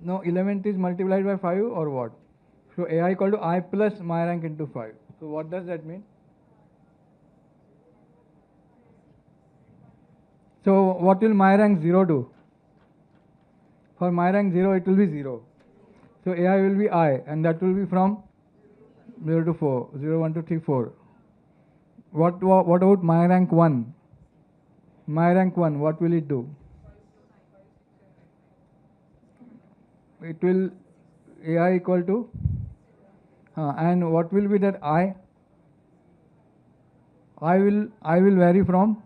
No, element is multiplied by 5 or what? So AI equal to I plus my rank into 5. So what does that mean? So what will my rank 0 do? For my rank 0 it will be 0. So AI will be I, and that will be from 0 to 4, 0, 1, 2, 3, 4. What about my rank 1? My rank 1, what will it do? It will AI equal to, and what will be that I? I will vary from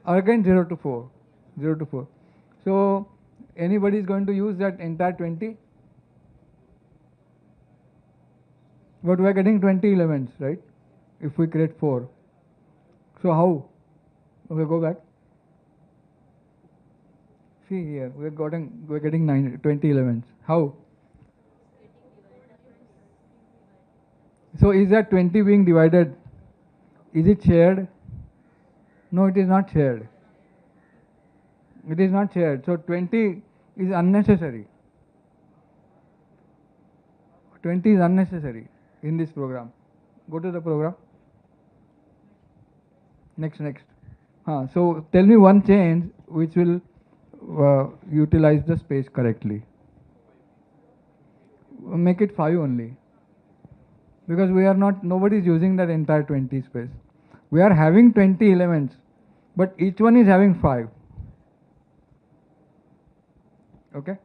again 0 to 4, 0 to 4. So anybody is going to use that entire 20? But we are getting 20 elements, right? If we create 4. So how? Okay, go back. See here, we're getting 20 elements. How? So is that 20 being divided? Is it shared? No, it is not shared. It is not shared. So 20 is unnecessary. 20 is unnecessary in this program. Go to the program. Next. So tell me one change which will utilize the space correctly. Make it 5 only. Because nobody is using that entire 20 space. We are having 20 elements, but each one is having 5. Okay?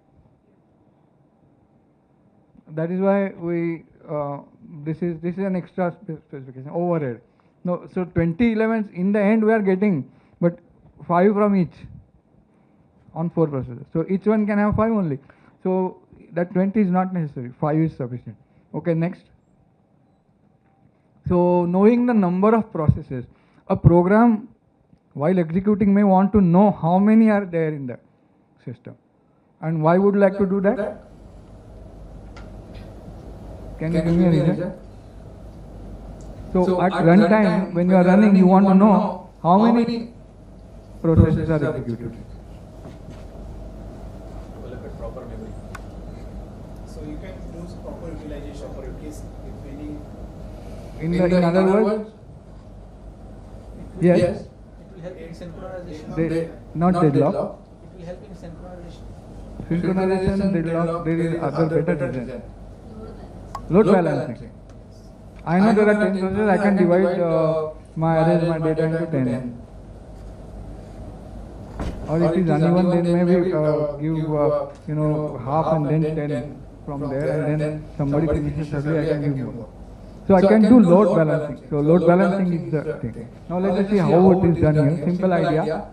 That is why this is an extra specification, overhead. No, so 20 elements in the end we are getting, but 5 from each on 4 processors. So each one can have 5 only. So that 20 is not necessary, 5 is sufficient. Okay, next. So knowing the number of processes, a program while executing may want to know how many are there in the system. And why would you like to do that? Can you give me a reason? So at runtime, when you are running, you want to know how many processes are executed. Develop proper memory. So you can use proper utilization for your case if any. In other words, yes. It will help in synchronization. Not deadlock. It will help in synchronization. Synchronization, deadlock, there is other better reason. Load balancing. I know there are 10 processes, I can divide arrays, my data into 10. Or if it is uneven, then maybe give half and then 10 from there, and then somebody finishes early, I can give more. So I can do load balancing. So load balancing is the thing. Now let us see how it is done here. Simple idea.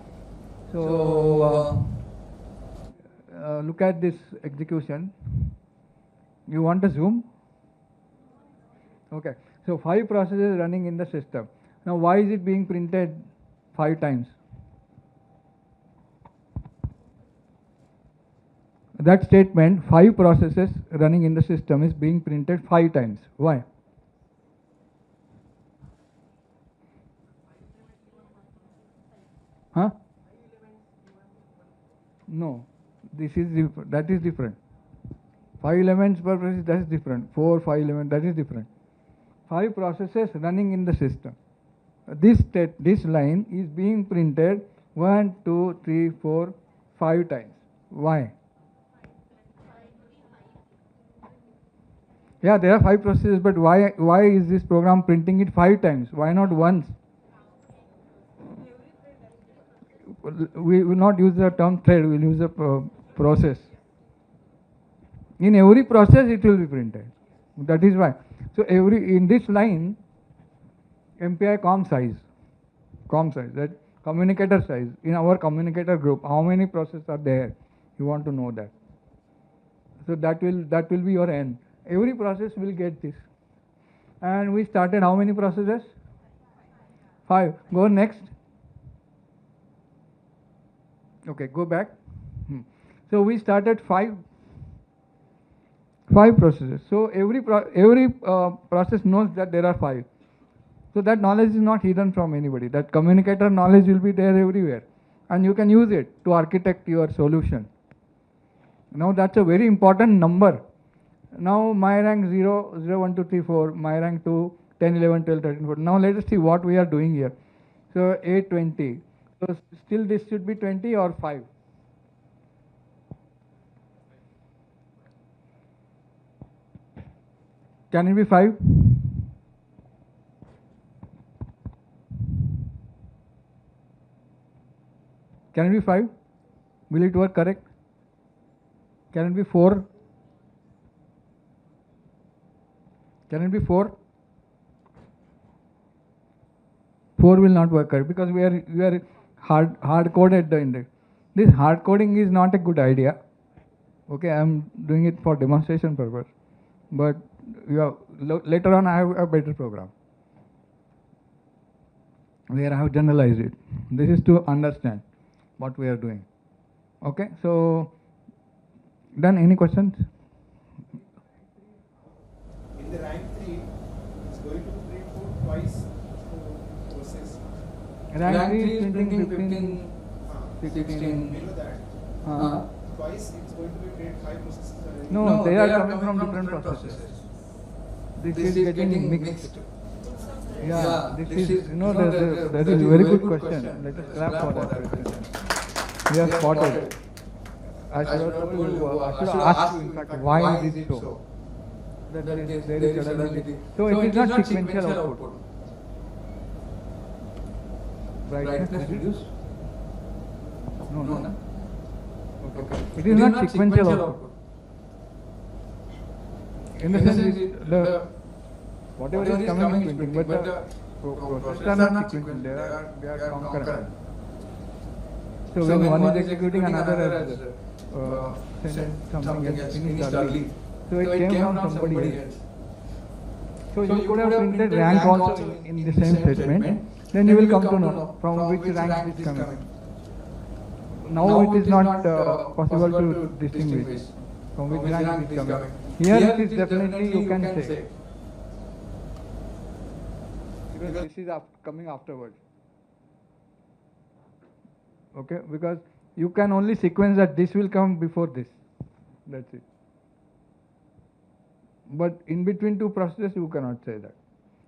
So look at this execution. You want a zoom? Okay. So 5 processes running in the system. Now why is it being printed 5 times? That statement, 5 processes running in the system, is being printed 5 times. Why? Huh? No, that is different. 5 elements per process, that is different. 4, 5 elements, that is different. 5 processes running in the system. This line is being printed 1, 2, 3, 4, 5 times. Why? Yeah, there are 5 processes, but why is this program printing it 5 times? Why not once? We will not use the term thread, we will use the process. In every process it will be printed. That is why. So in this line, MPI com size, that communicator size, in our communicator group, how many processes are there? You want to know that. So that will be your N. Every process will get this. And we started how many processes? 5. Go next. Okay, go back. So we started 5 processes. So every process knows that there are 5. So that knowledge is not hidden from anybody. That communicator knowledge will be there everywhere, and you can use it to architect your solution. Now that's a very important number. Now my rank 0, 0, 1, 2, 3, 4, my rank 2, 10, 11, 12, 13, 14. Now let us see what we are doing here. So 8, 20. So still this should be 20 or 5. Can it be 5? Can it be 5? Will it work correct? Can it be 4? Can it be 4? 4 will not work correct because we are hard coded the index. This hard coding is not a good idea. Okay, I am doing it for demonstration purpose. But later on I have a better program where I have generalized it. This is to understand what we are doing. Okay, so done. Any questions? In the rank 3, it's going to print code twice process. Rank 3 is printing 15, 16. 16. Below that, twice it's going to be print 5 processes. No, they are coming from different processes. This is getting mixed. Yeah, this is, that is a very good question. Let us clap for that question. We have spotted. I should have asked you, in fact, why is it so? That there is suddenly. So it is not sequential output. Brightness reduced? No. Okay. It is not sequential output. In the sense, whatever is coming is printing, but the processes are not sequential, they are concurrent. So when one is executing, another has sent something else finished early. So it came from somebody else. So you could have printed rank also in the same statement, then you will come to know from which rank it is coming. Now it is not possible to distinguish from which rank it is coming. Here it is definitely you can say. Because this is coming afterwards. Okay, because you can only sequence that this will come before this. That's it. But in between two processes, you cannot say that.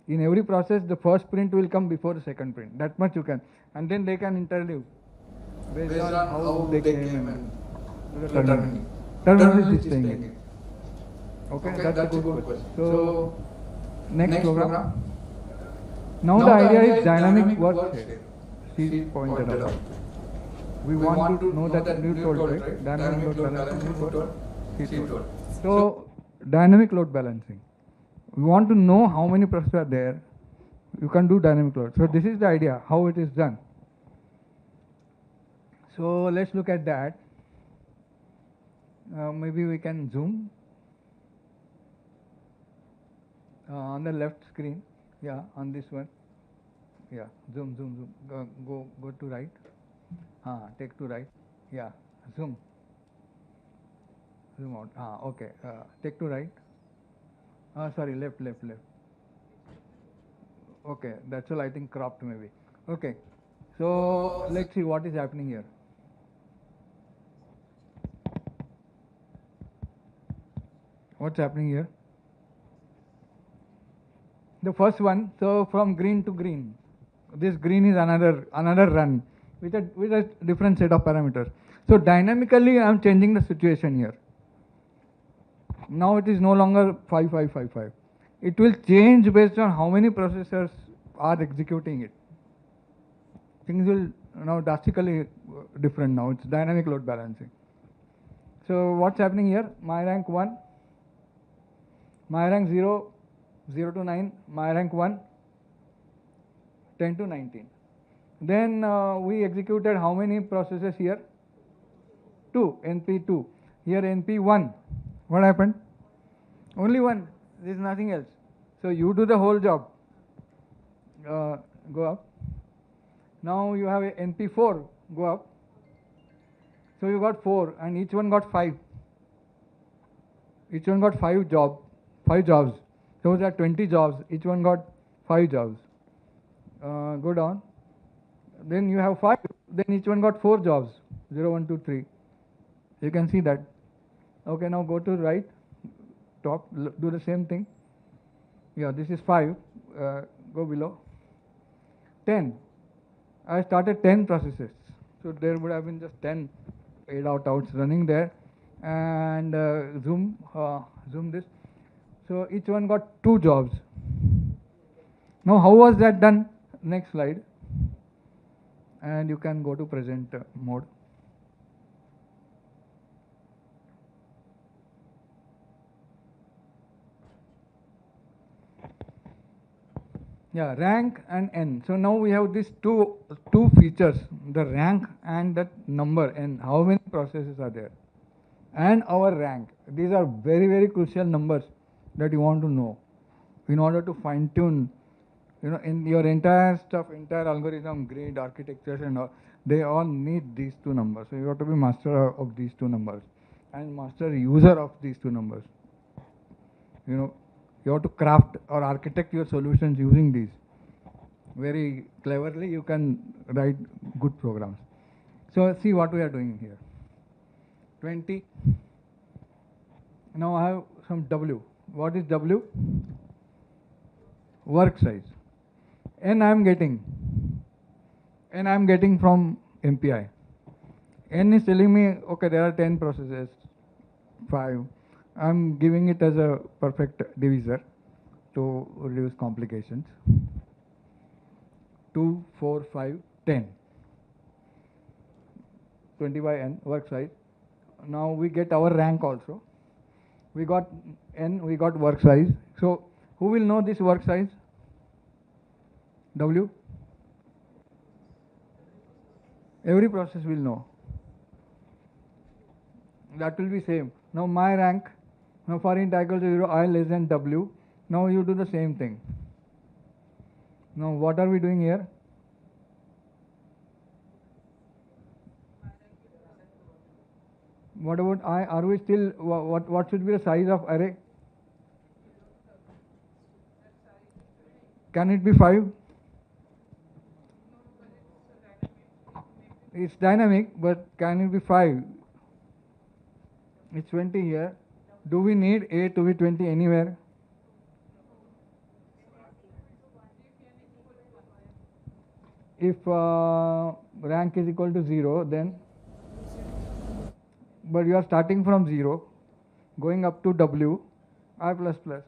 In every process, the first print will come before the second print. That much you can. And then they can interleave based on how they came and the terminal. Terminal is staying in. Okay, that's a good question. So, next program. Now the idea is dynamic work here. She pointed out. We want to know that you told, right? Dynamic load balancing, you told, she told. So, dynamic load balancing. We want to know how many processes are there. You can do dynamic load. So, this is the idea, how it is done. So, let's look at that. Maybe we can zoom. On the left screen, yeah, on this one, yeah, zoom, go to right, take to right, yeah, zoom out, okay, take to right, sorry, left, okay, that's all, I think cropped maybe, okay, so let's see what is happening here. What's happening here? The first one, so from green to green, this green is another run with a different set of parameters. So dynamically I am changing the situation here. Now it is no longer 5555. It will change based on how many processors are executing it. Things will now drastically different now. It's dynamic load balancing. So what's happening here? My rank 1, my rank 0, 0 to 9, my rank 1, 10 to 19. Then we executed how many processes here? 2, NP2. Here NP1. What happened? Only one. There is nothing else. So you do the whole job. Go up. Now you have a NP4. Go up. So you got 4 and each one got 5. Each one got 5 jobs. So there are 20 jobs. Each one got 5 jobs. Go down. Then you have 5. Then each one got 4 jobs. 0, 1, 2, 3. You can see that. Okay, now go to right, top, do the same thing. Yeah, this is 5. Go below. 10. I started 10 processes. So there would have been just 10 8 out outs running there. And zoom this. So each one got 2 jobs. Now how was that done? Next slide. And you can go to present mode. Yeah, rank and n. So now we have these two features, the rank and that number, and how many processes are there, and our rank. These are very, very crucial numbers that you want to know in order to fine tune. In your entire stuff, entire algorithm, grid, architectures, and all, they all need these 2 numbers. So you have to be master of these 2 numbers and master user of these 2 numbers. You have to craft or architect your solutions using these. Very cleverly, you can write good programs. So see what we are doing here. 20. Now I have some W. What is W? Work size. N I am getting. N I am getting from MPI. N is telling me, okay, there are 10 processes, 5. I'm giving it as a perfect divisor to reduce complications. 2, 4, 5, 10. 20 by n, work size. Now we get our rank also. We got n, we got work size. So who will know this work size? W? Every process will know. That will be same. Now my rank, now for int equal to 0, I less than W. Now you do the same thing. Now what are we doing here? What about I? Are we still, what should be the size of array? Can it be 5? It's dynamic, but can it be 5? It's 20 here. Do we need A to be 20 anywhere? If rank is equal to 0, then, but you are starting from 0, going up to W, I plus plus,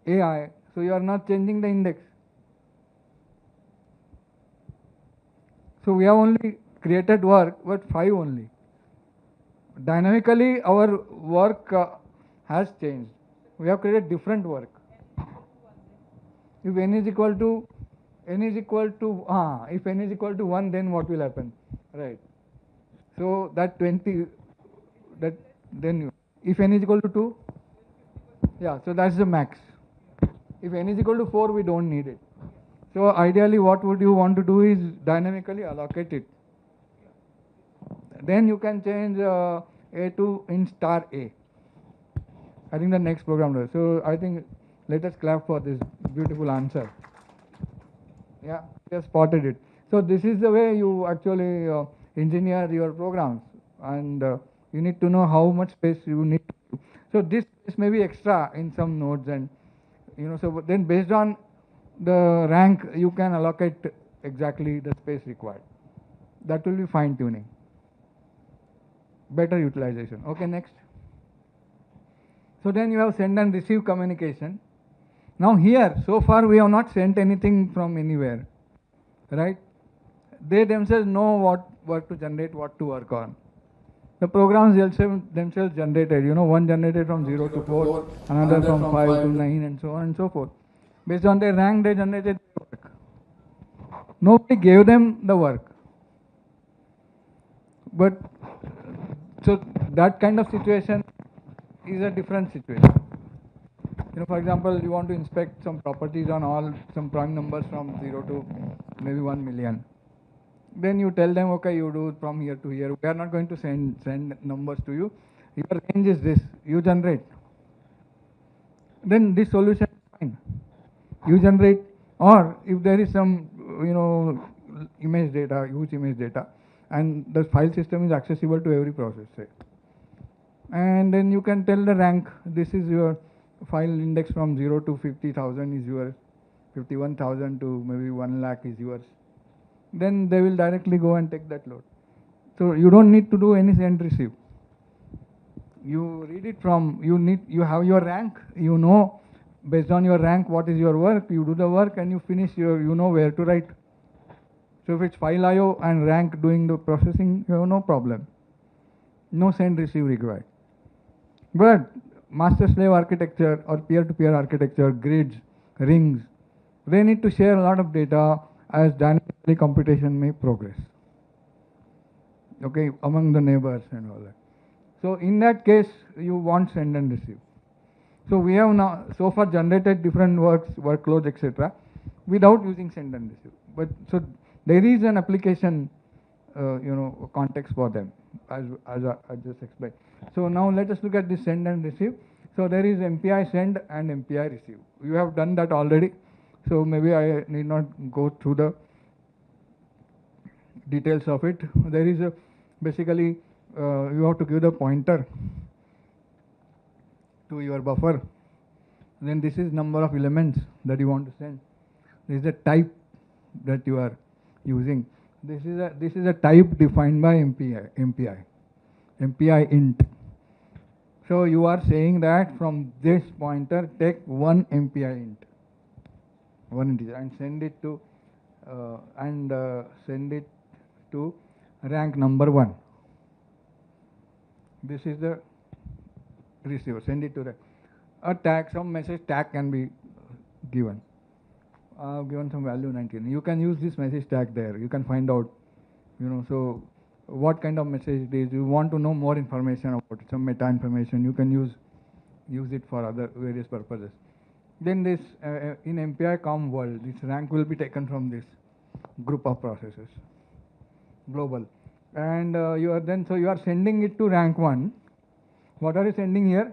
AI, so you are not changing the index. So we have only created work, but 5 only. Dynamically, our work has changed. We have created different work. If n is equal to if n is equal to 1, then what will happen? Right. So that 20, that then if n is equal to 2, yeah, so that's the max. If n is equal to 4, we don't need it. So ideally, what would you want to do is dynamically allocate it. Then you can change A to in star A. I think the next program does. So I think let us clap for this beautiful answer. Yeah, you have spotted it. So this is the way you actually engineer your programs, and you need to know how much space you need. So this space may be extra in some nodes, and so then based on the rank, you can allocate exactly the space required. That will be fine tuning. Better utilization. Okay, next. So then you have send and receive communication. Now here, so far we have not sent anything from anywhere, right? They themselves know what to generate, what to work on. The programs themselves generated, one generated from 0 to 4, another from 5 to 9, and so on and so forth. Based on their rank, they generated work. Nobody gave them the work. But so that kind of situation is a different situation. For example, you want to inspect some properties on all some prime numbers from 0 to maybe 1 million. Then you tell them, okay, you do from here to here. We are not going to send numbers to you. Your range is this. You generate. Then this solution is fine. You generate, or if there is some, image data, huge image data, and the file system is accessible to every process, say. and then you can tell the rank. This is your file index from 0 to 50,000 is yours, 51,000 to maybe 1 lakh is yours. Then they will directly go and take that load. So you don't need to do any send receive. You read it from, you have your rank, you know based on your rank what is your work, you do the work and you finish you know where to write. So if it's file IO and rank doing the processing, you have no problem. No send receive required. But master slave architecture or peer-to-peer architecture, grids, rings, they need to share a lot of data as dynamically computation may progress. Okay, among the neighbors and all that. So in that case, you want send and receive. So we have now so far generated different workloads, etc., without using send and receive. But so there is an application, context for them, as I just explained. So now let us look at this send and receive. So there is MPI send and MPI receive. You have done that already. So maybe I need not go through the details of it. There is a basically you have to give the pointer to your buffer. Then this is number of elements that you want to send. This is the type that you are using. This is a type defined by MPI int. So you are saying that from this pointer take one MPI int, one integer, and send it to rank number 1. This is the receiver. Send it to a tag. Some message tag can be given. Given some value 19. You can use this message tag there. You can find out, so what kind of message it is. You want to know more information about it, some meta information. You can use it for other various purposes. Then this in MPI COM world, this rank will be taken from this group of processes, global, and you are sending it to rank 1. What are you sending here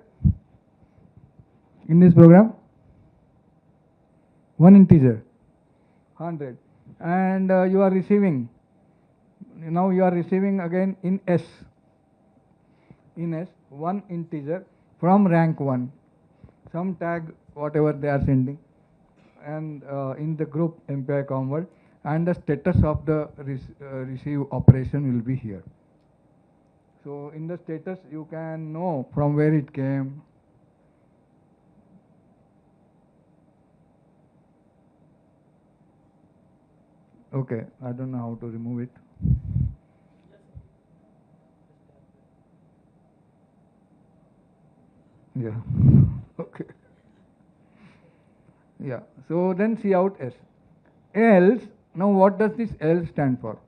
in this program? One integer, 100, and you are receiving. Now you are receiving again in S, one integer from rank 1, some tag whatever they are sending, and in the group MPI COM world, and the status of the receive operation will be here. So in the status you can know from where it came. Okay, I don't know how to remove it. Yeah. Okay. Yeah. So then see out S. Else, now what does this else stand for?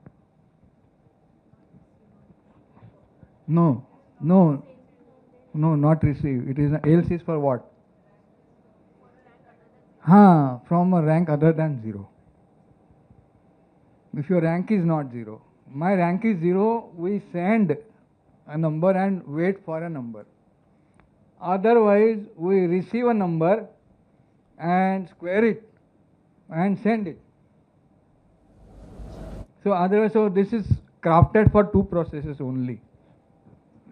No, no, no, not receive. It is else is for what? From a rank other than 0. If your rank is not 0, my rank is 0, we send a number and wait for a number. Otherwise, we receive a number and square it and send it. So this is crafted for 2 processes only.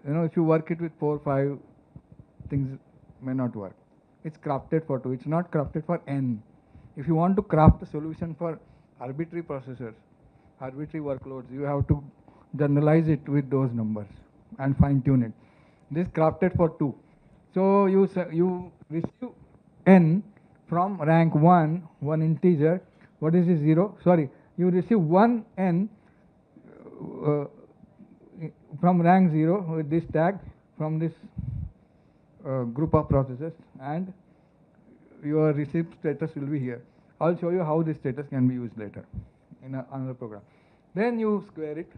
If you work it with 4, 5, things may not work. It's crafted for 2. It's not crafted for n. If you want to craft a solution for arbitrary processors, arbitrary workloads, you have to generalize it with those numbers and fine tune it. This crafted for 2. So you receive n from rank 1, one integer. What is this 0? Sorry, you receive 1 n from rank 0 with this tag from this group of processes, and your receipt status will be here. I'll show you how this status can be used later in another program. Then you square it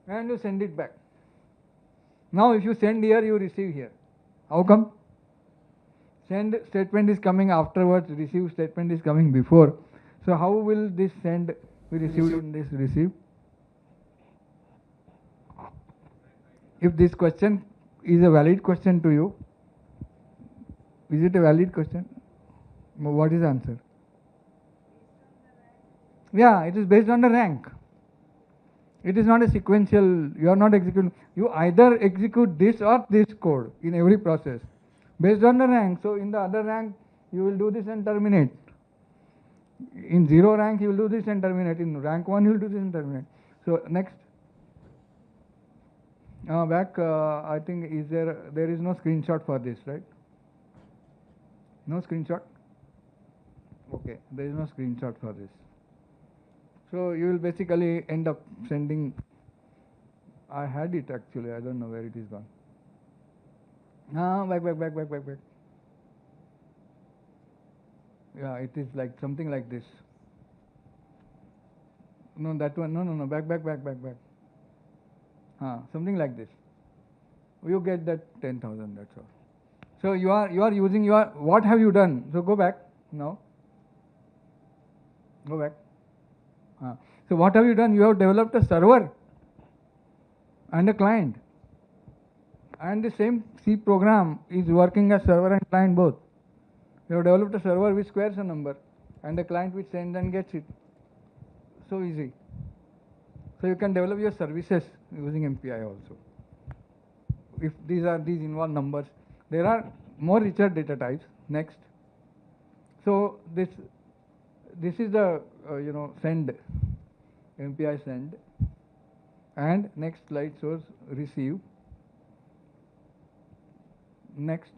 and you send it back. Now if you send here, you receive here. How come? Send statement is coming afterwards, receive statement is coming before. So how will this send be received in this receive? If this question is a valid question to you, is it a valid question? What is the answer? Yeah, it is based on the rank. It is not a sequential, you are not executing, you either execute this or this code in every process based on the rank. So in the other rank, you will do this and terminate. In 0 rank, you will do this and terminate. In rank 1, you will do this and terminate. So next. Back, I think there is no screenshot for this, right? No screenshot? Okay, there is no screenshot for this. So you will basically end up sending, I had it actually, I don't know where it is gone. Back. Yeah, it is like something like this. No, that one, no, back. Something like this. You get that 10,000, that's all. So you are using your, what have you done? So go back now. Go back. So what have you done? You have developed a server and a client. And the same C program is working as server and client both. You have developed a server which squares a number and a client which sends and gets it. So easy. So you can develop your services using MPI also. If these involve numbers, there are more richer data types. Next. So this is the send, MPI send, and next slide shows receive. Next.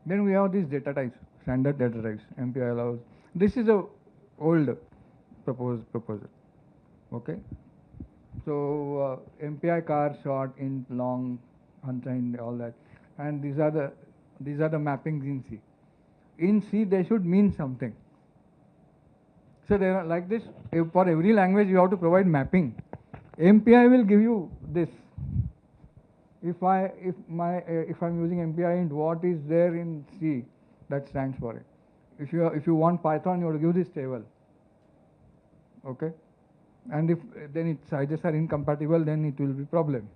Then we have these data types, standard data types. MPI allows. This is a old proposal. Okay. So MPI char, short, int, long, unsigned, all that, and these are the mappings in C. In C, they should mean something. So they are like this. For every language, you have to provide mapping. MPI will give you this. If I'm using MPI int, what is there in C, that stands for it. If you want Python, you have to give this table. Okay. And if then its sizes are incompatible, then it will be problem.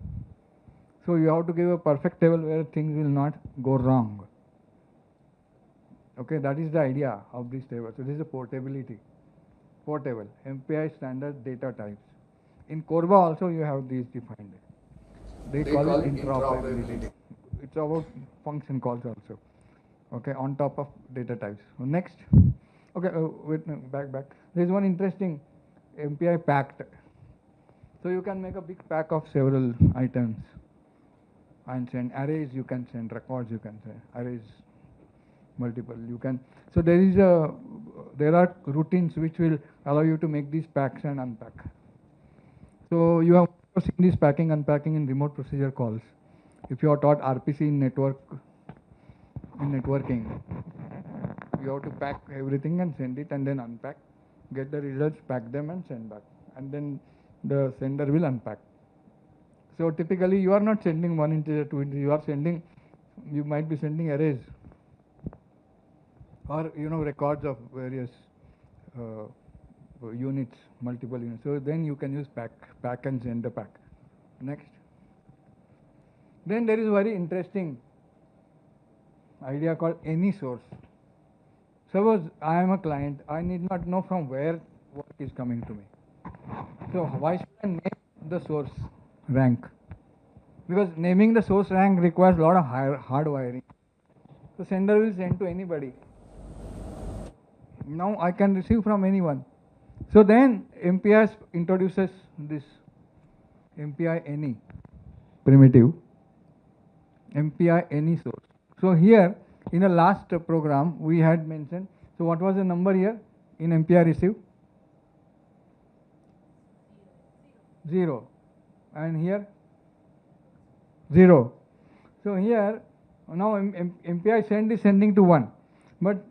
So you have to give a perfect table where things will not go wrong. Okay, that is the idea of this table. So this is a portability. Portable, MPI standard data types. In Corba also you have these defined. They call it interoperability. It's about function calls also. Okay, on top of data types. So next. Okay, wait, no, back. There is one interesting MPI packed. So you can make a big pack of several items and send arrays, you can send records, you can send arrays, multiple, you can. So there are routines which will allow you to make these packs and unpack. So you have seen this packing, unpacking in remote procedure calls. If you are taught RPC in networking, you have to pack everything and send it and then unpack, get the results, pack them and send back. And then the sender will unpack. So typically you are not sending one integer, two integer, you might be sending arrays or records of various units, multiple units. So then you can use pack and send the pack. Next. Then there is a very interesting idea called any source. Suppose I am a client, I need not know from where work is coming to me. So why should I name the source rank? Because naming the source rank requires a lot of hard wiring. So sender will send to anybody. Now I can receive from anyone. So then MPI introduces this MPI any primitive, MPI any source. So here in the last program we had mentioned, so what was the number here in MPI receive? 0. And here 0. So here now MPI send is sending to 1, but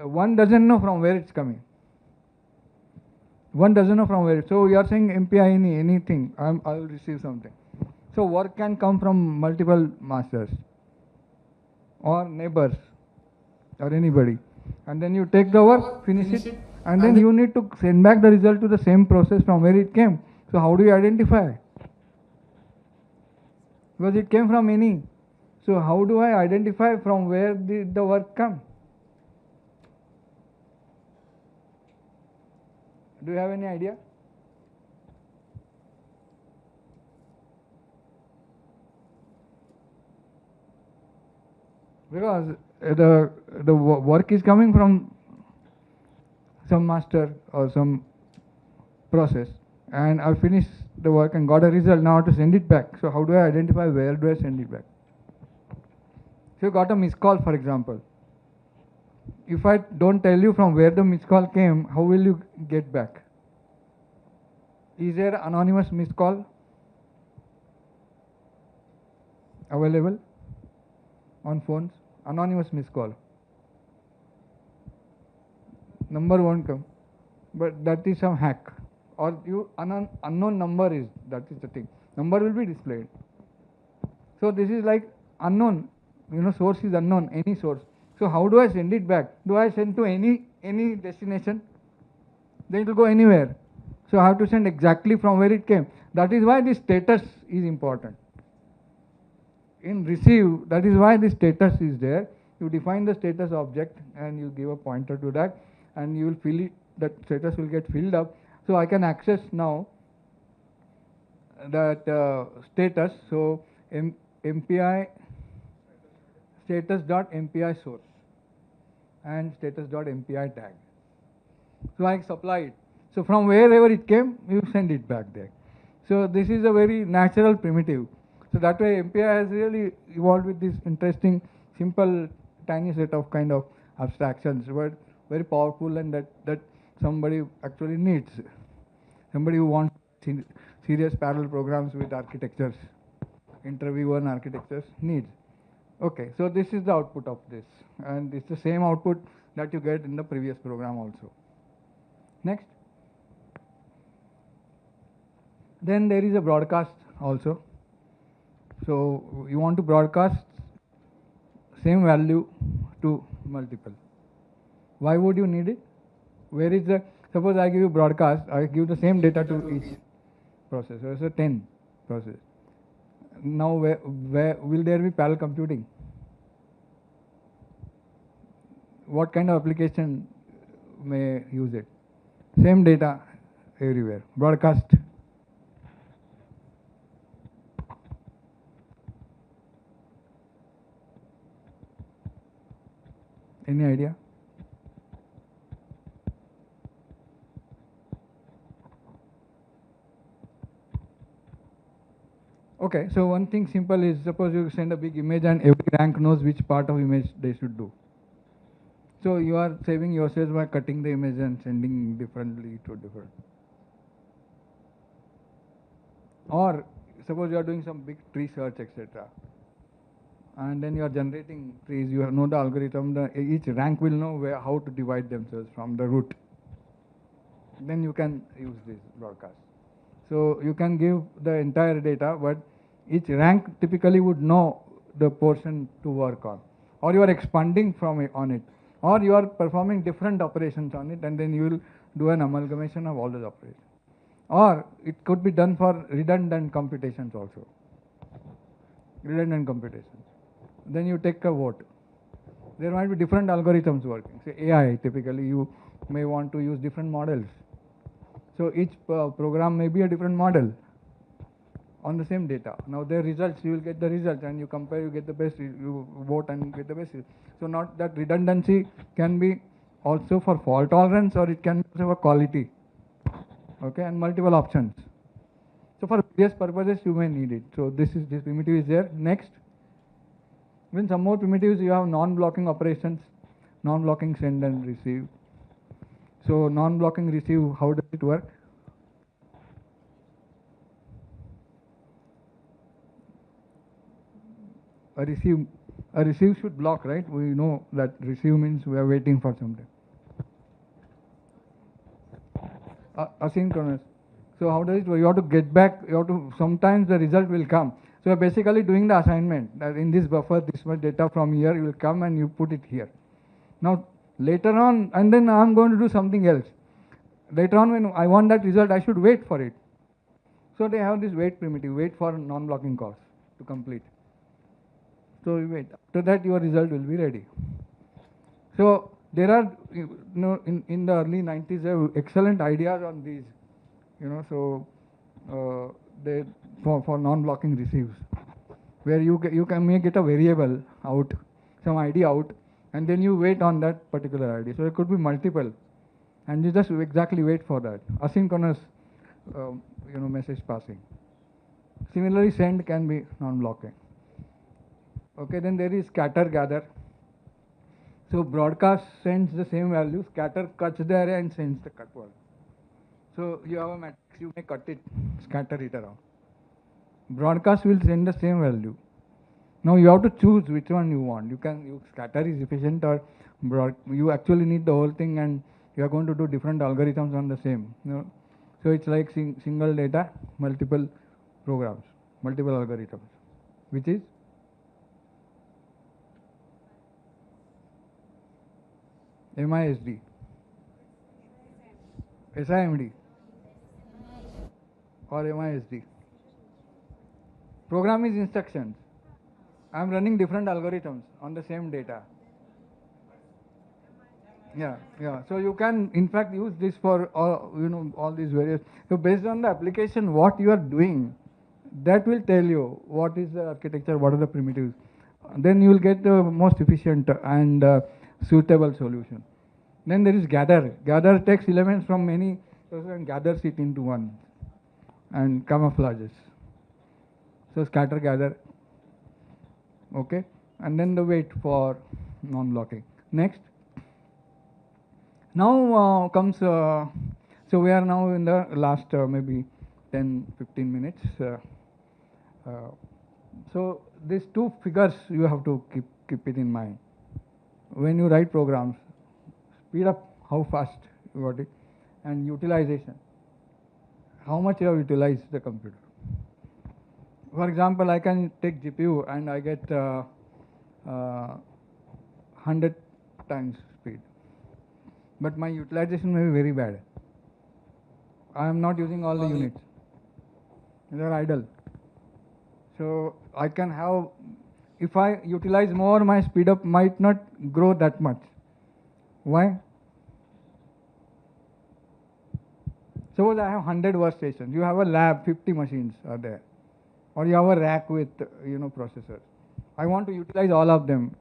1 doesn't know from where it's coming. 1 doesn't know from where. So you are saying MPI anything, I will receive something. So work can come from multiple masters or neighbors or anybody. And then you take the work, finish it, and then you need to send back the result to the same process from where it came. So how do you identify? Because it came from any. So how do I identify from where did the work come? Do you have any idea? because the work is coming from some master or some process, and I finished the work and got a result. Now I have to send it back. So how do I identify where do I send it back? So you got a missed call, for example. If I don't tell you from where the missed call came, how will you get back? Is there anonymous missed call available on phones? Anonymous missed call. Number won't come, but that is some hack. Or you unknown number is, that is the thing. Number will be displayed. So this is like unknown. Source is unknown. Any source. So how do I send it back? Do I send to any destination? Then it will go anywhere. So I have to send exactly from where it came. That is why the status is important. In receive, that is why the status is there. You define the status object and you give a pointer to that, and you will fill it. That status will get filled up. So I can access now that status. So MPI status.mpi source and status.mpi tag. So I supply it. So from wherever it came, you send it back there. So this is a very natural primitive. So that way MPI has really evolved with this interesting, simple, tiny set of kind of abstractions, but very powerful, and that somebody actually needs. Somebody who wants serious parallel programs with architectures, interview-one architectures needs. Okay, so this is the output of this, and it's the same output that you get in the previous program also. Next. Then there is a broadcast also. So you want to broadcast same value to multiple. Why would you need it? Where is the, suppose I give you broadcast, I give the same data to each process. So it's a 10 process. Now where will there be parallel computing? What kind of application may use it? Same data everywhere. Broadcast. Any idea? Okay, so one thing simple is, suppose you send a big image and every rank knows which part of image they should do. So you are saving yourselves by cutting the image and sending differently to different. Or suppose you are doing some big tree search, etc. And then you are generating trees, you know the algorithm, each rank will know how to divide themselves from the root. Then you can use this broadcast. So you can give the entire data, but each rank typically would know the portion to work on. Or you are expanding from it, on it. Or you are performing different operations on it, and then you will do an amalgamation of all those operations. Or it could be done for redundant computations also. Redundant computations. Then you take a vote. There might be different algorithms working. Say AI, typically you may want to use different models. So each program may be a different model on the same data. Now their results, you will get the results, and you compare, you get the best, you vote and get the best. So not that redundancy can be also for fault tolerance, or it can be also for quality. Okay, and multiple options. So for various purposes you may need it. So this primitive is there. Next, when some more primitives, you have non-blocking operations, non-blocking send and receive. So non-blocking receive, how does it work? A receive should block, right? We know that receive means we are waiting for something. Asynchronous. So how does it work? You have to get back, sometimes the result will come. So you're basically doing the assignment that in this buffer, this much data from here, you will come and you put it here. Now later on, and then I'm going to do something else. Later on, when I want that result, I should wait for it. So they have this wait primitive, wait for non-blocking calls to complete. So you wait. After that, your result will be ready. So there are, in the early 90s, there were excellent ideas on these, so they for non-blocking receives, where you may get a variable out. some ID out, and then you wait on that particular ID. So it could be multiple, and you just exactly wait for that asynchronous, message passing. Similarly, send can be non-blocking. Okay, then there is scatter gather. So broadcast sends the same value, scatter cuts the array and sends the cut value. So you have a matrix, you may cut it, scatter it around. Broadcast will send the same value. Now you have to choose which one you want. You scatter is efficient, or you actually need the whole thing, and you are going to do different algorithms on the same. So it's like single data, multiple programs, multiple algorithms, which is MISD, SIMD, or MISD. Program is instructions. I am running different algorithms on the same data. Yeah. So you can, in fact, use this for all these various. So based on the application, what you are doing, that will tell you what is the architecture, what are the primitives. Then you will get the most efficient and suitable solution. Then there is gather. Gather takes elements from many sources and gathers it into one and camouflages. So scatter, gather. Okay, and then the wait for non-blocking. Next. Now comes, so we are now in the last maybe 10-15 minutes. So these two figures you have to keep it in mind. When you write programs, speed up how fast you got it, and utilization, how much you have utilized the computer. For example, I can take GPU and I get 100 times speed, but my utilization may be very bad. I am not using all the units. They are idle. So I can have, if I utilize more, my speed up might not grow that much. Why? Suppose I have 100 workstations. You have a lab, 50 machines are there. Or you have a rack with, processors. I want to utilize all of them.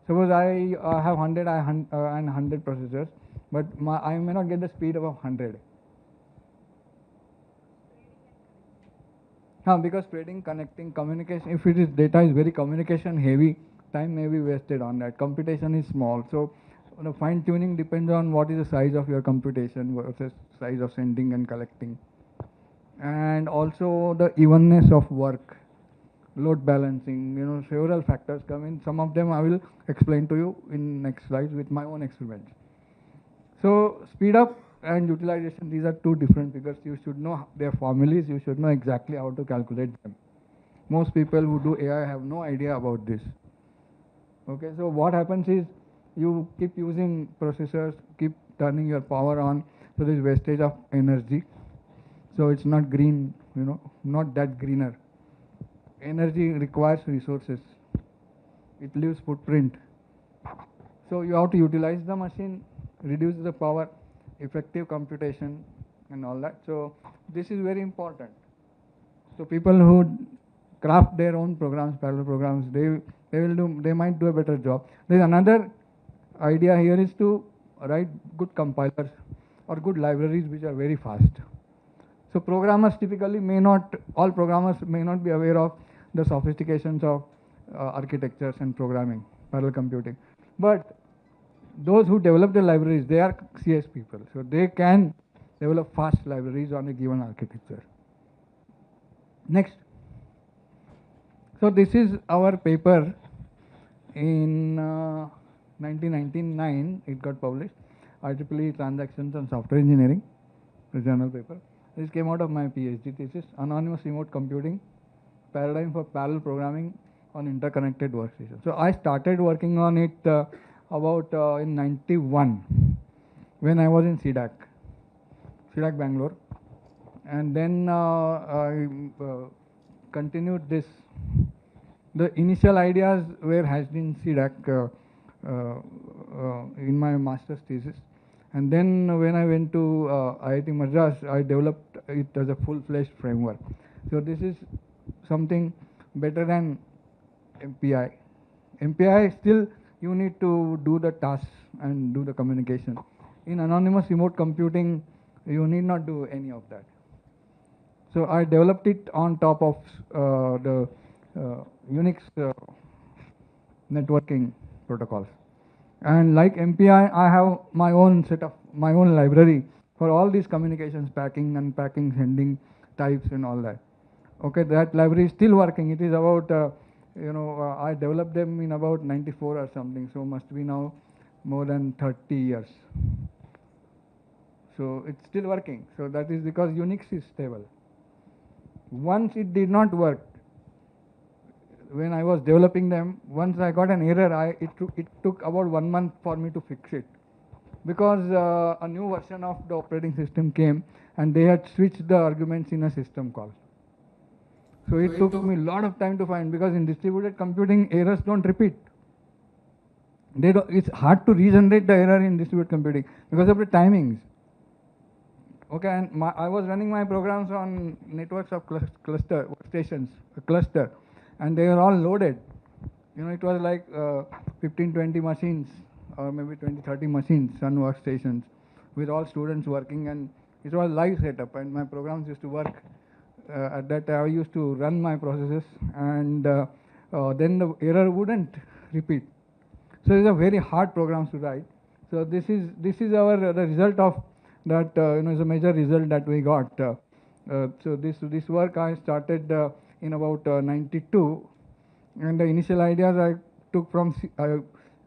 Suppose I have 100 and 100 processors, but I may not get the speed of 100. Because spreading, connecting, communication, if it is data is very communication heavy, time may be wasted on that. Computation is small. So fine tuning depends on what is the size of your computation versus size of sending and collecting. And also the evenness of work, load balancing, several factors come in. Some of them I will explain to you in next slides with my own experiments. So speed up and utilization, these are two different figures. You should know their formulas, you should know exactly how to calculate them. Most people who do AI have no idea about this. Okay, so what happens is you keep using processors, keep turning your power on, so there is wastage of energy. So it's not green, not that greener. Energy requires resources. It leaves footprint. So you have to utilize the machine, reduce the power, effective computation and all that. So this is very important. So people who craft their own programs, parallel programs, they might do a better job. There is another idea here is to write good compilers or good libraries which are very fast. So programmers typically all programmers may not be aware of the sophistications of architectures and programming, parallel computing. But those who develop the libraries, they are CS people. So they can develop fast libraries on a given architecture. Next. So this is our paper in 1999, it got published, IEEE Transactions and Software Engineering, the journal paper. This came out of my PhD thesis, Anonymous Remote Computing, Paradigm for Parallel Programming on Interconnected Workstations. So I started working on it about in 91, when I was in CDAC Bangalore. And then I continued this. The initial ideas were hatched in CDAC in my master's thesis. And then when I went to IIT Madras, I developed it as a full-fledged framework. So this is something better than MPI MPI still you need to do the tasks and do the communication. In anonymous remote computing, you need not do any of that. So I developed it on top of the Unix networking protocols. And like MPI, I have my own set of my own library for all these communications, packing, unpacking, sending types and all that. Okay, that library is still working. It is about, I developed them in about 94 or something, so must be now more than 30 years. So it's still working. So that is because Unix is stable. Once it did not work, when I was developing them, once I got an error, it took about 1 month for me to fix it. Because a new version of the operating system came and they had switched the arguments in a system call. So it took me a lot of time to find, because in distributed computing, errors don't repeat. It's hard to regenerate the error in distributed computing because of the timings. Okay, and I was running my programs on networks of cluster stations, a cluster, and they were all loaded. It was like 15, 20 machines, or maybe 20, 30 machines, on workstations, with all students working, and it was live setup, and my programs used to work. At that time, I used to run my processes, and then the error wouldn't repeat. So these are very hard programs to write. So this is our the result of that. Is a major result that we got. So this work I started in about 92, and the initial ideas I took from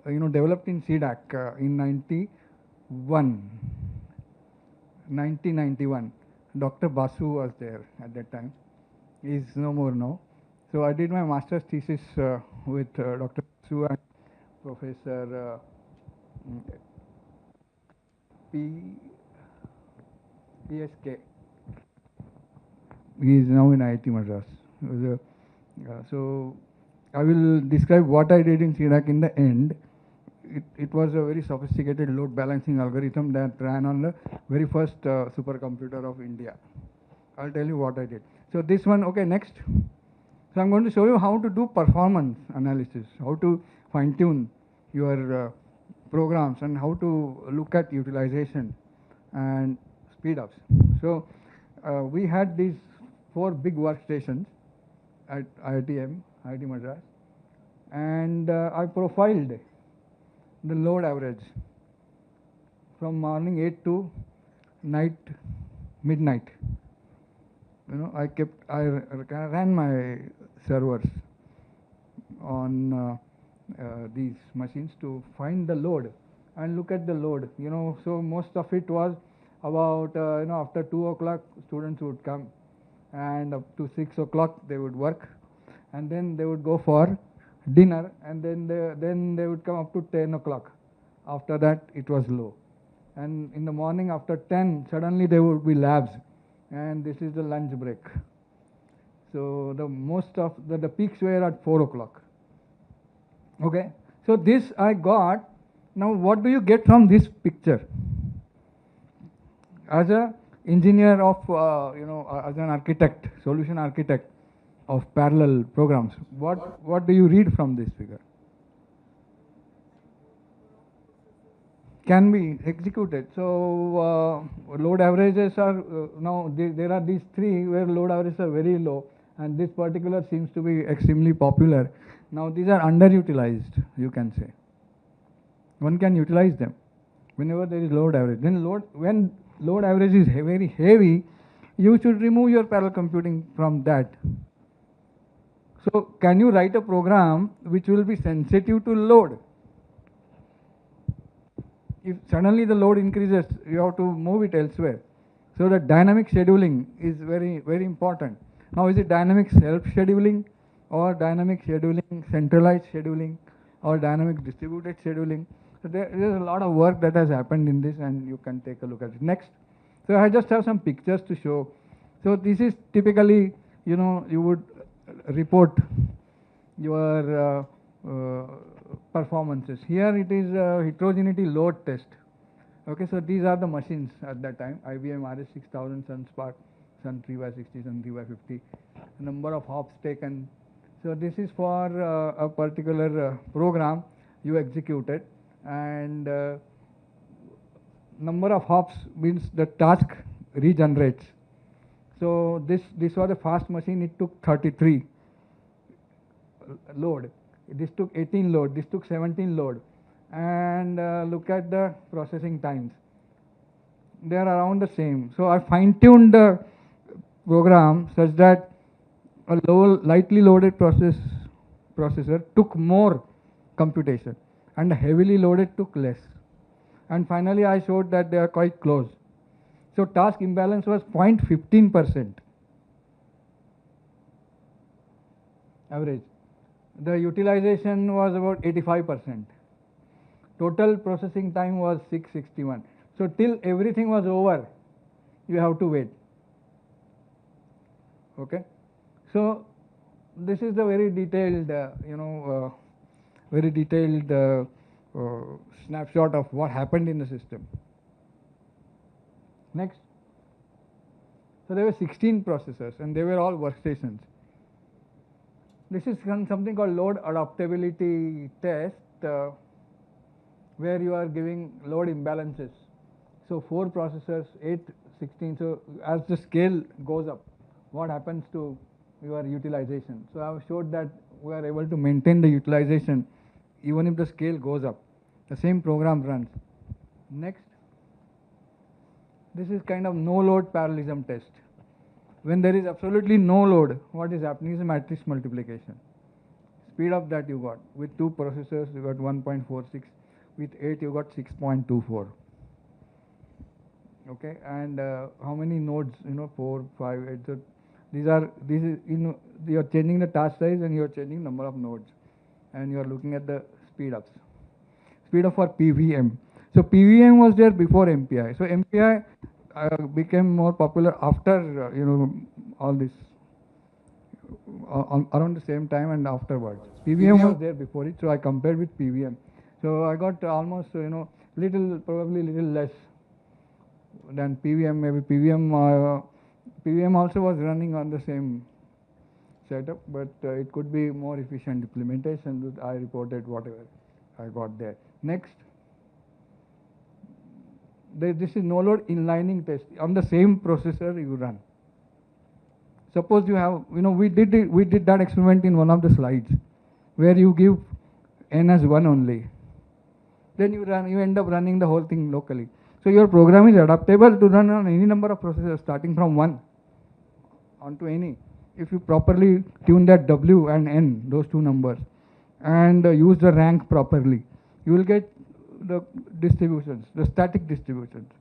developed in C.DAC in 1991. Dr. Basu was there at that time. He is no more now. So I did my master's thesis with Dr. Basu and Professor PSK. He is now in IIT Madras. So I will describe what I did in C.DAC in the end. It was a very sophisticated load balancing algorithm that ran on the very first supercomputer of India. I'll tell you what I did. So this one, okay, next. So I'm going to show you how to do performance analysis, how to fine tune your programs, and how to look at utilization and speed ups. So we had these 4 big workstations at IIT Madras, and I profiled the load average from morning 8 to midnight. I ran my servers on these machines to find the load and look at the load. So most of it was about after 2 o'clock students would come, and up to 6 o'clock they would work, and then they would go for dinner, and then they would come up to 10 o'clock. After that it was low, and in the morning after 10 suddenly there would be labs, and this is the lunch break. So the most of the peaks were at 4 o'clock. Okay, so this I got. Now what do you get from this picture? As a engineer of as an architect, solution architect of parallel programs, what do you read from this figure? Can be executed. So load averages are now there are these 3 where load averages are very low, and this particular seems to be extremely popular. Now these are underutilized, you can say. One can utilize them whenever there is load average. Then when load average is very heavy, you should remove your parallel computing from that. So can you write a program which will be sensitive to load? If suddenly the load increases, you have to move it elsewhere. So the dynamic scheduling is very, very important. Now is it dynamic self-scheduling, or dynamic scheduling, centralized scheduling, or dynamic distributed scheduling? So there is a lot of work that has happened in this, and you can take a look at it. Next. So I just have some pictures to show. So this is typically, you would report your performances. Here it is a heterogeneity load test. Okay, so these are the machines at that time: IBM RS6000, Sun Spark, Sun 3x60, Sun 3x50. Number of hops taken, So this is for a particular program you executed, and number of hops means the task regenerates. So this was a fast machine. It took 33 load. This took 18 load. This took 17 load, and look at the processing times. They are around the same. So I fine-tuned the program such that a lightly loaded processor took more computation, and a heavily loaded took less. And finally, I showed that they are quite close. So task imbalance was 0.15% average. The utilization was about 85%. Total processing time was 661. So till everything was over, you have to wait. Okay. So this is the very detailed, very detailed snapshot of what happened in the system. Next. So there were 16 processors, and they were all workstations. This is something called load adaptability test, where you are giving load imbalances. So 4 processors, 8, 16. So as the scale goes up, what happens to your utilization? So I have showed that we are able to maintain the utilization even if the scale goes up. The same program runs. Next. This is kind of no load parallelism test. When there is absolutely no load, what is happening is a matrix multiplication. Speed up that you got. With 2 processors, you got 1.46. With 8, you got 6.24. Okay, and how many nodes? 4, 5, 8. So this is you are changing the task size and you are changing number of nodes, and you are looking at the speed ups. Speed up for PVM. So PVM was there before MPI. So MPI became more popular after all this around the same time and afterwards. PVM was there before it, so I compared with PVM. So I got almost probably little less than PVM. Maybe PVM also was running on the same setup, but it could be more efficient implementation. I reported whatever I got there. Next. This is no load inlining test. On the same processor you run. Suppose you have, we did that experiment in one of the slides, where you give n as 1 only. Then you end up running the whole thing locally. So your program is adaptable to run on any number of processors starting from 1 onto any. If you properly tune that W and N, those 2 numbers, and use the rank properly, you will get the distributions, the static distributions.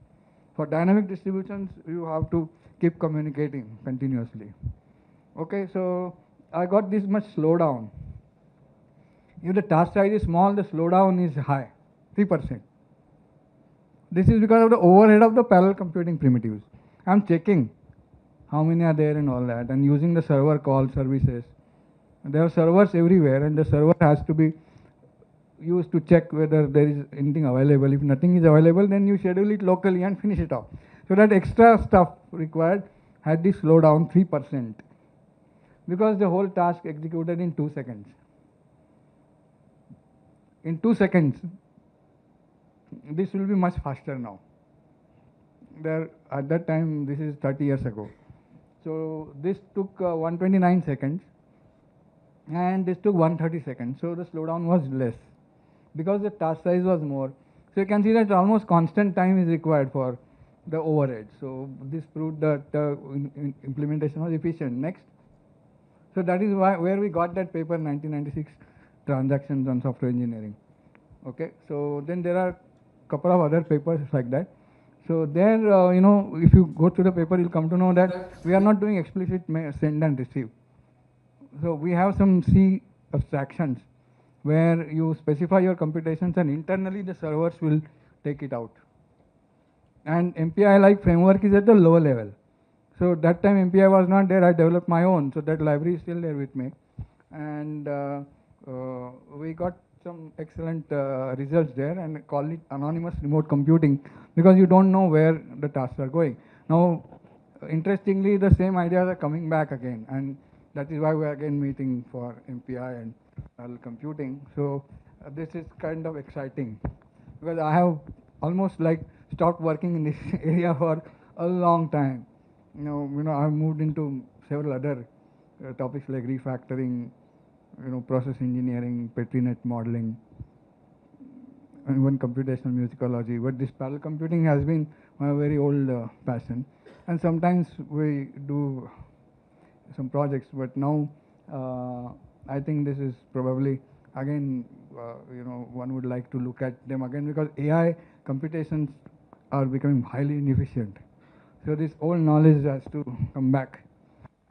For dynamic distributions, you have to keep communicating continuously. Okay, so I got this much slowdown. If the task size is small, the slowdown is high, 3%. This is because of the overhead of the parallel computing primitives. I'm checking how many are there and all that, and using the server call services. There are servers everywhere, and the server has to be used to check whether there is anything available. If nothing is available, then you schedule it locally and finish it off. So that extra stuff required had this slowdown 3%, because the whole task executed in 2 seconds. In 2 seconds, this will be much faster now. At that time, this is 30 years ago. So this took 129 seconds, and this took 130 seconds. So the slowdown was less, because the task size was more. So you can see that almost constant time is required for the overhead. So this proved that the implementation was efficient. Next. So that is where we got that paper, 1996 Transactions on Software Engineering. Okay. So then there are couple of other papers like that. So there, if you go through the paper, you'll come to know that we are not doing explicit send and receive. So we have some C abstractions where you specify your computations, and internally the servers will take it out. And MPI-like framework is at the lower level. So that time MPI was not there. I developed my own. So that library is still there with me. And we got some excellent results there, and call it anonymous remote computing, because you don't know where the tasks are going. Now, interestingly, the same ideas are coming back again, and That is why we are again meeting for MPI and parallel computing. So this is kind of exciting because I have almost like stopped working in this area for a long time. I've moved into several other topics like refactoring, process engineering, Petrinet modeling, and even computational musicology. But this parallel computing has been my very old passion. And sometimes we do some projects, but now I think this is probably again, one would like to look at them again because AI computations are becoming highly inefficient. So this old knowledge has to come back.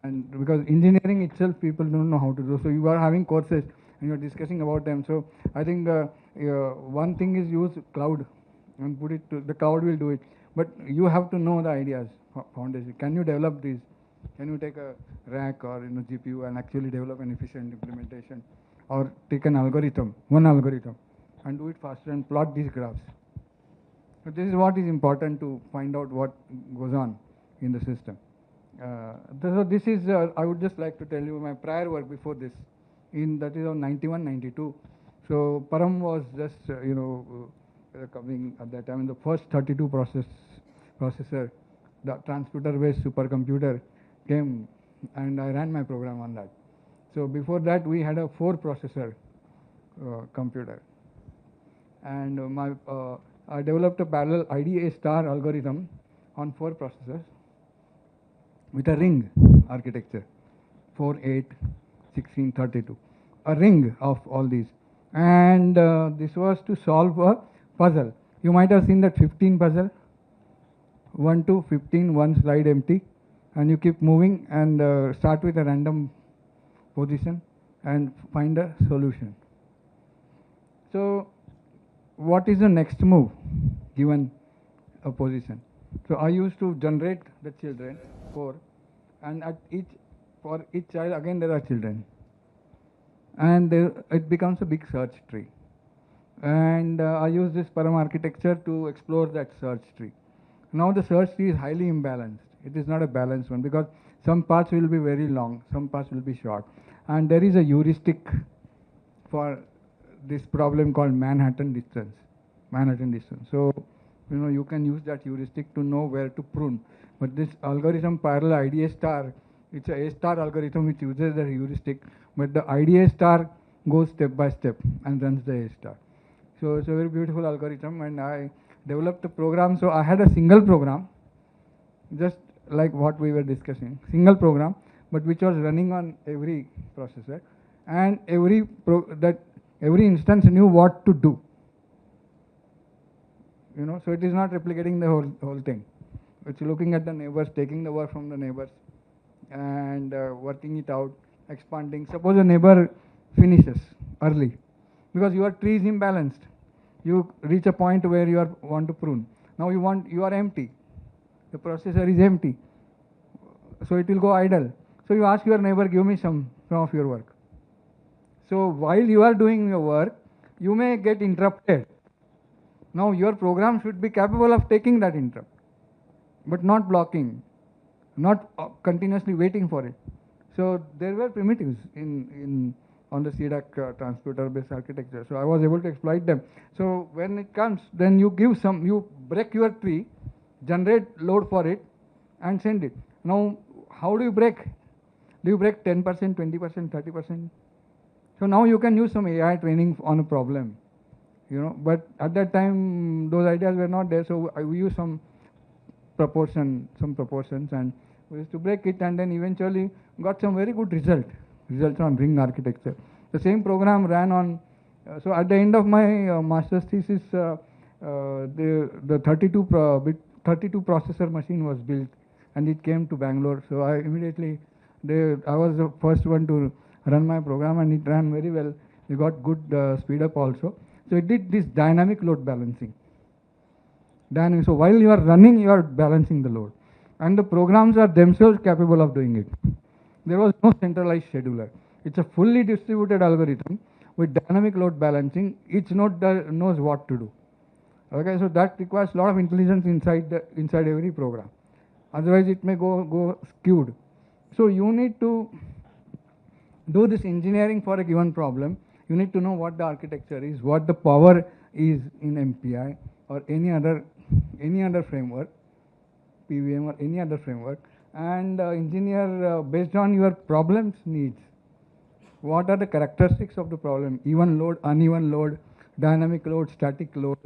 And because engineering itself, people don't know how to do. So you are having courses and you're discussing about them. So I think one thing is use cloud and put it to the cloud will do it. But you have to know the ideas, foundation. Can you develop these? Can you take a rack or GPU and actually develop an efficient implementation, or take an algorithm, one algorithm, and do it faster and plot these graphs? So this is what is important to find out what goes on in the system. So this is, I would just like to tell you my prior work before this, that is on 91, 92. So Param was just, coming at that time, the first 32 processor, the transmitter-based supercomputer came, and I ran my program on that. So before that, we had a 4-processor computer, and I developed a parallel IDA star algorithm on 4 processors with a ring architecture, 4, 8, 16, 32, a ring of all these. And this was to solve a puzzle. You might have seen that 15 puzzle, 1 to 15, one slide empty, and you keep moving and start with a random position and find a solution. So what is the next move given a position? So I used to generate the children, 4, and for each child again there are children, and it becomes a big search tree. And I use this Param architecture to explore that search tree. Now the search tree is highly imbalanced. It is not a balanced one because some paths will be very long, some paths will be short, and there is a heuristic for this problem called Manhattan distance. So you can use that heuristic to know where to prune. But this algorithm parallel IDA star, it's a A star algorithm which uses the heuristic, but the IDA star goes step by step and runs the A star. So it's a very beautiful algorithm, and I developed a program. So I had a single program, just like what we were discussing, single program, but which was running on every processor, and every instance knew what to do. So it is not replicating the whole thing. It's looking at the neighbors, taking the work from the neighbors, and working it out, expanding. Suppose a neighbor finishes early, because your tree is imbalanced. You reach a point where you want to prune. Now you are empty. The processor is empty, so it will go idle. So you ask your neighbor, give me some of your work. So while you are doing your work, you may get interrupted. Now your program should be capable of taking that interrupt, but not blocking, not continuously waiting for it. So there were primitives on the CDAC transmitter-based architecture. So I was able to exploit them. So when it comes, then you break your tree, generate load for it, and send it. Now, how do you break? Do you break 10%, 20%, 30%? So now you can use some AI training on a problem, but at that time those ideas were not there. So we use some proportions, and we used to break it, and then eventually got some very good results on ring architecture. The same program ran on. So at the end of my master's thesis, the 32 processor machine was built, and it came to Bangalore. So I immediately, I was the first one to run my program, and it ran very well. We got good speed up also. So it did this dynamic load balancing. So while you are running, you are balancing the load, and the programs are themselves capable of doing it. There was no centralized scheduler. It's a fully distributed algorithm with dynamic load balancing. Each node knows what to do. Okay, so that requires a lot of intelligence inside every program. Otherwise, it may go skewed. So you need to do this engineering for a given problem, you need to know what the architecture is, what the power is in MPI or any other framework, PVM or any other framework, and engineer based on your problem's needs. What are the characteristics of the problem? Even load, uneven load, dynamic load, static load.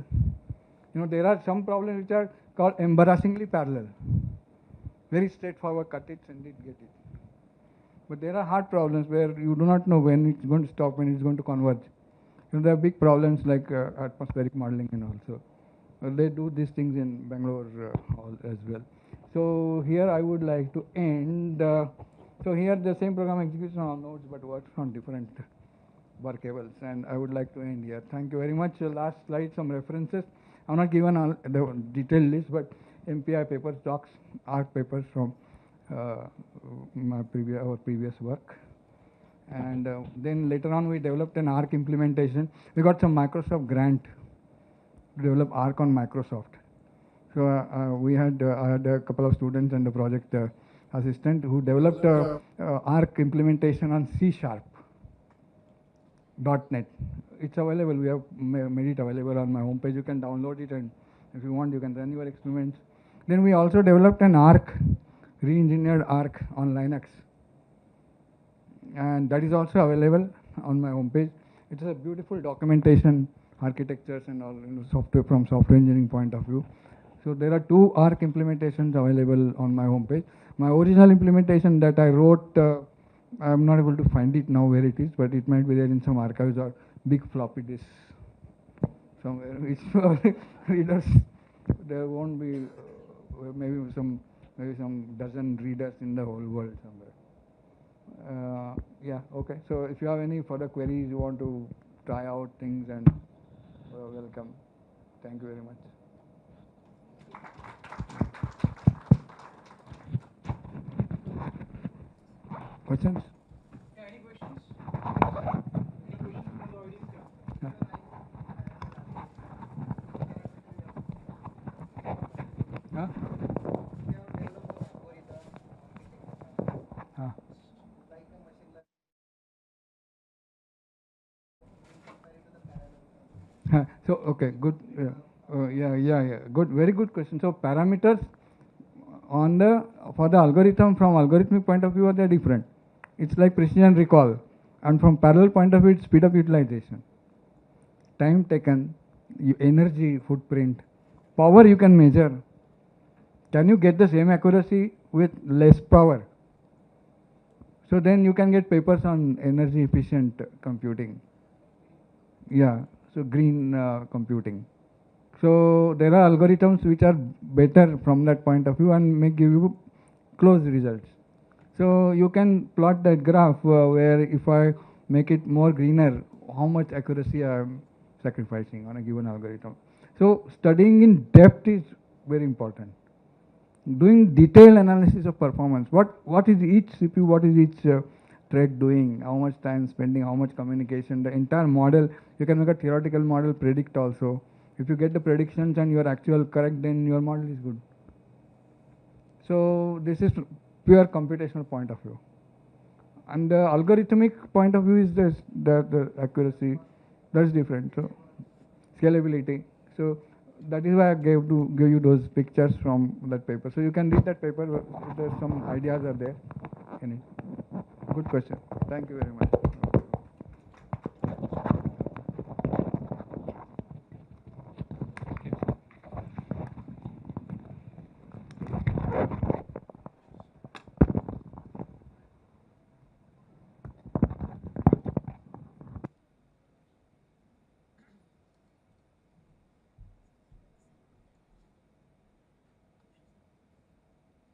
You know, there are some problems which are called embarrassingly parallel. Very straightforward, cut it, send it, get it. But there are hard problems where you do not know when it's going to stop, when it's going to converge. You know, there are big problems like atmospheric modeling and also. They do these things in Bangalore as well. So here I would like to end. So here the same program executes on all nodes but works on different workables, and I would like to end here. Thank you very much. Last slide, some references. I'm not given all the detailed list, but MPI papers, docs, art papers from our previous work. And then later on we developed an ARC implementation. We got some Microsoft grant to develop ARC on Microsoft. So I had a couple of students and a project assistant who developed ARC implementation on C#. .NET. It's available. We have made it available on my homepage. You can download it, and if you want, you can run your experiments. Then we also developed an ARC, re-engineered ARC on Linux, and that is also available on my homepage. It's a beautiful documentation, architectures, and all, you know, software from software engineering point of view. So there are 2 ARC implementations available on my homepage. My original implementation that I wrote. I'm not able to find it now where it is, but it might be there in some archives or big floppy disk somewhere, which for readers, there won't be maybe some dozen readers in the whole world somewhere. Yeah, okay. So if you have any further queries, you want to try out things, and welcome. Thank you very much. Questions? Yeah, any questions? Any questions from the audience? Yeah. Huh? Huh. So okay, good. Yeah. Good, very good question. So parameters on the for the algorithm from algorithmic point of view are they different. It's like precision recall, and from parallel point of view, it's speed of utilization, time taken, energy footprint, power you can measure. Can you get the same accuracy with less power? So then you can get papers on energy efficient computing. Yeah, so green computing. So there are algorithms which are better from that point of view and may give you close results. So you can plot that graph where if I make it more greener, how much accuracy I am sacrificing on a given algorithm. So studying in depth is very important. Doing detailed analysis of performance. What is each CPU, what is each thread doing, how much time spending, how much communication, the entire model. You can make a theoretical model predict also. If you get the predictions and you are actual correct, then your model is good. So this is pure computational point of view. And the algorithmic point of view is this, the accuracy. That's different. So scalability. So that is why I gave you those pictures from that paper. So you can read that paper. There's some ideas are there in it. Good question. Thank you very much.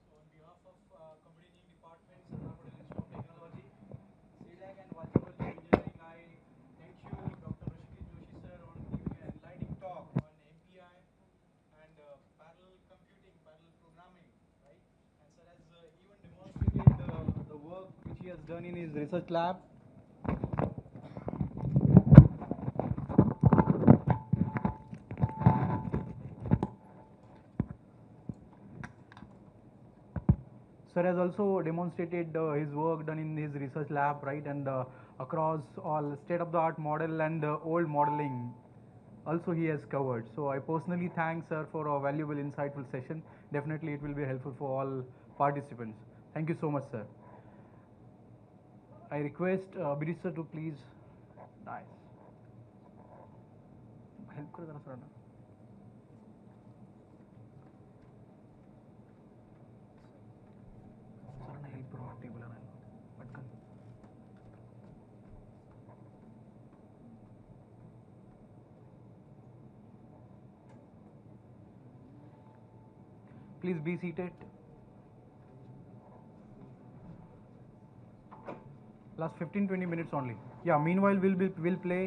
So on behalf of computing departments and National Institute of Technology, CDAC and Virtual Engineering, I thank you, Dr. Rashikeet Joshi sir, on giving an enlightening talk on MPI and parallel computing, parallel programming, right? And sir has even demonstrated the work which he has done in his research lab. Sir Sir has also demonstrated his work done in his research lab, right, and across all state-of-the-art model and old modeling also he has covered. So I personally thank sir for a valuable, insightful session. Definitely it will be helpful for all participants. Thank you so much, sir. I request Abhijit sir to please. Nice. Help करो जरा sir ना. Sir ना help करो table आना पटकन. Please be seated. Last 15-20 minutes only. Yeah, meanwhile we'll play.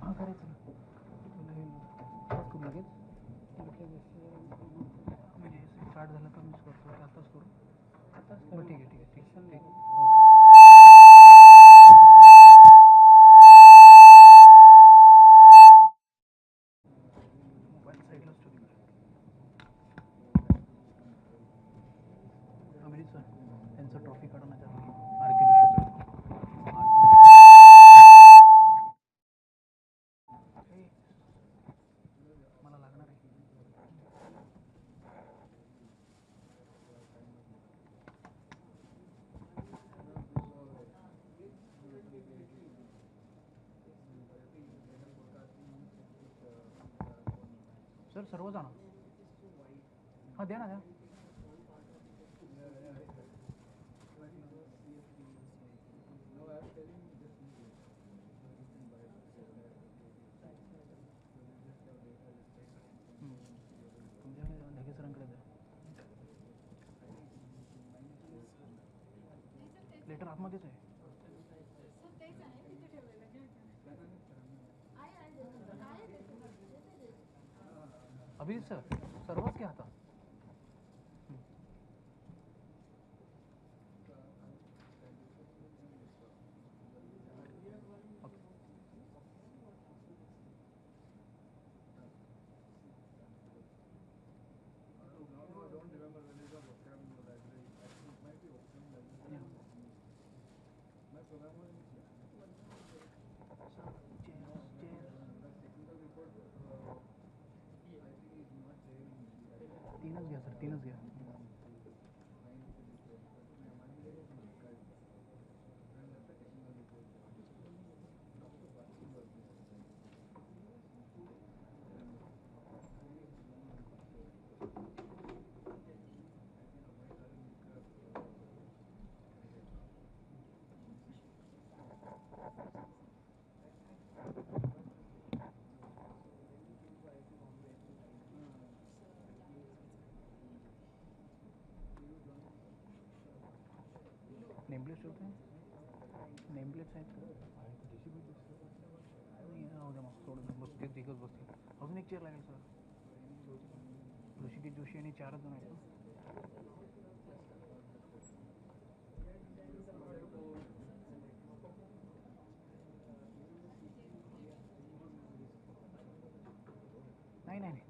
हाँ करायचं ना. पास करू लगेच. म्हणजे स्टार्ट झालं का मीच करतो की आताच करू. बरं ठीक आहे ठीक आहे ठीक ओके. मोबाईल साईडलाच ठेवली. अभिजित सर त्यांचं ट्रॉफी काढून मला लागणार आहे. सर सर्व जाणं. हां द्या ना द्या. तुमच्याकडे ढगे सरांकडे द्या. लेटर आतमध्येच आहे. अभिजित सर सर्वच घ्या आता. तीनच घ्या सर तीनच घ्या. नेमप्लेट्स ठेवते. नेमप्लेट्स आहेत नाही राहू द्या मग सोडून बसते तिघच बसते. अजून एक चेअर लागेल सर. ऋषिकेश जोशी आणि 4 जण आहेत. नाही नाही नाही.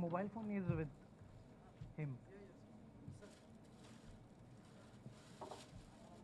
mobile phone is with him.